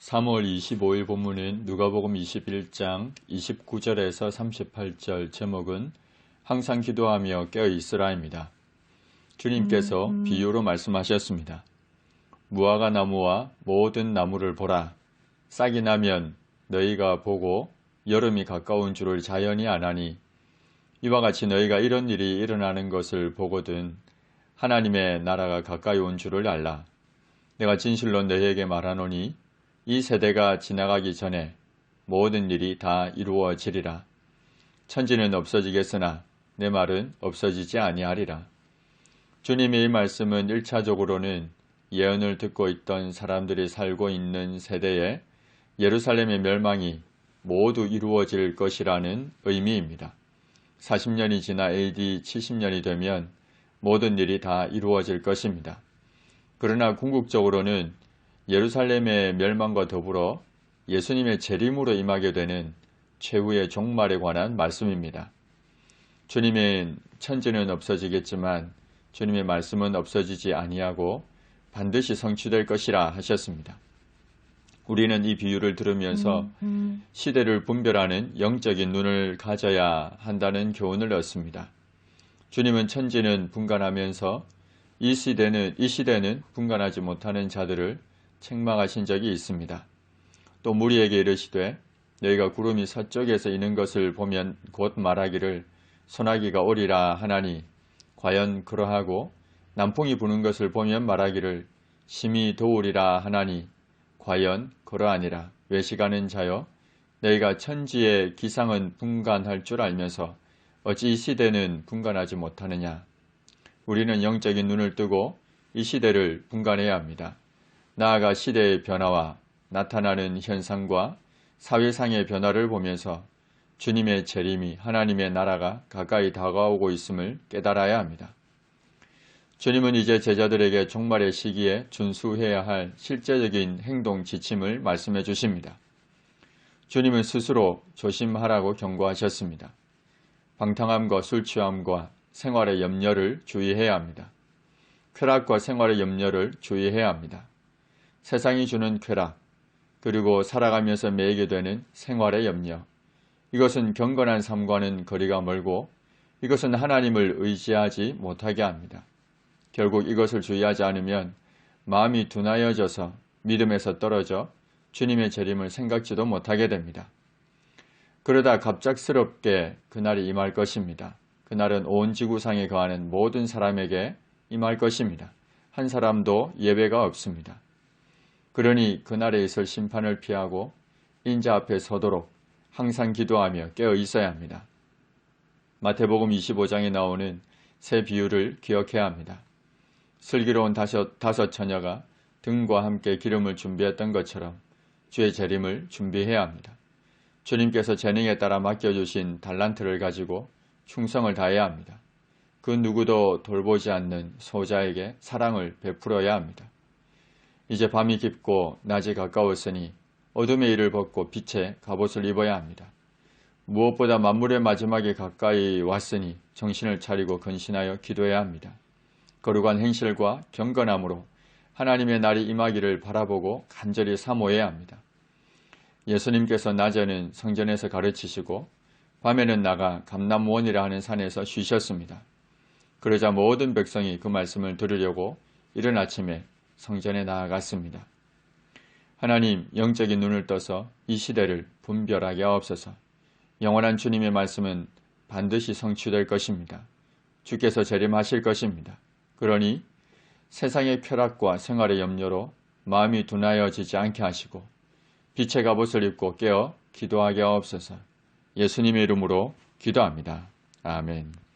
3월 25일 본문은 누가복음 21장 29절에서 38절. 제목은 항상 기도하며 깨어 있으라입니다. 주님께서 비유로 말씀하셨습니다. 무화과 나무와 모든 나무를 보라. 싹이 나면 너희가 보고 여름이 가까운 줄을 자연히 아나니 이와 같이 너희가 이런 일이 일어나는 것을 보거든 하나님의 나라가 가까이 온 줄을 알라. 내가 진실로 너희에게 말하노니 이 세대가 지나가기 전에 모든 일이 다 이루어지리라. 천지는 없어지겠으나 내 말은 없어지지 아니하리라. 주님의 이 말씀은 1차적으로는 예언을 듣고 있던 사람들이 살고 있는 세대에 예루살렘의 멸망이 모두 이루어질 것이라는 의미입니다. 40년이 지나 AD 70년이 되면 모든 일이 다 이루어질 것입니다. 그러나 궁극적으로는 예루살렘의 멸망과 더불어 예수님의 재림으로 임하게 되는 최후의 종말에 관한 말씀입니다. 주님은 천지는 없어지겠지만 주님의 말씀은 없어지지 아니하고 반드시 성취될 것이라 하셨습니다. 우리는 이 비유를 들으면서 시대를 분별하는 영적인 눈을 가져야 한다는 교훈을 얻습니다. 주님은 천지는 분간하면서 이 시대는 분간하지 못하는 자들을 책망하신 적이 있습니다. 또 무리에게 이르시되 너희가 구름이 서쪽에서 이는 것을 보면 곧 말하기를 소나기가 오리라 하나니 과연 그러하고 남풍이 부는 것을 보면 말하기를 심히 더우리라 하나니 과연 그러하니라. 외식하는 자여 너희가 천지의 기상은 분간할 줄 알면서 어찌 이 시대는 분간하지 못하느냐. 우리는 영적인 눈을 뜨고 이 시대를 분간해야 합니다. 나아가 시대의 변화와 나타나는 현상과 사회상의 변화를 보면서 주님의 재림이 하나님의 나라가 가까이 다가오고 있음을 깨달아야 합니다. 주님은 이제 제자들에게 종말의 시기에 준수해야 할 실제적인 행동 지침을 말씀해 주십니다. 주님은 스스로 조심하라고 경고하셨습니다. 방탕함과 술 취함과 생활의 염려를 주의해야 합니다. 쾌락과 생활의 염려를 주의해야 합니다. 세상이 주는 쾌락, 그리고 살아가면서 매이게 되는 생활의 염려, 이것은 경건한 삶과는 거리가 멀고 이것은 하나님을 의지하지 못하게 합니다. 결국 이것을 주의하지 않으면 마음이 둔하여져서 믿음에서 떨어져 주님의 재림을 생각지도 못하게 됩니다. 그러다 갑작스럽게 그날이 임할 것입니다. 그날은 온 지구상에 거하는 모든 사람에게 임할 것입니다. 한 사람도 예외가 없습니다. 그러니 그날에 있을 심판을 피하고 인자 앞에 서도록 항상 기도하며 깨어 있어야 합니다. 마태복음 25장에 나오는 새 비유를 기억해야 합니다. 슬기로운 다섯 처녀가 등과 함께 기름을 준비했던 것처럼 주의 재림을 준비해야 합니다. 주님께서 재능에 따라 맡겨주신 달란트를 가지고 충성을 다해야 합니다. 그 누구도 돌보지 않는 소자에게 사랑을 베풀어야 합니다. 이제 밤이 깊고 낮이 가까웠으니 어둠의 일을 벗고 빛의 갑옷을 입어야 합니다. 무엇보다 만물의 마지막이 가까이 왔으니 정신을 차리고 근신하여 기도해야 합니다. 거룩한 행실과 경건함으로 하나님의 날이 임하기를 바라보고 간절히 사모해야 합니다. 예수님께서 낮에는 성전에서 가르치시고 밤에는 나가 감람원이라 하는 산에서 쉬셨습니다. 그러자 모든 백성이 그 말씀을 들으려고 이른 아침에 성전에 나아갔습니다. 하나님, 영적인 눈을 떠서 이 시대를 분별하게 하옵소서. 영원한 주님의 말씀은 반드시 성취될 것입니다. 주께서 재림하실 것입니다. 그러니 세상의 쾌락과 생활의 염려로 마음이 둔하여지지 않게 하시고 빛의 갑옷을 입고 깨어 기도하게 하옵소서. 예수님의 이름으로 기도합니다. 아멘.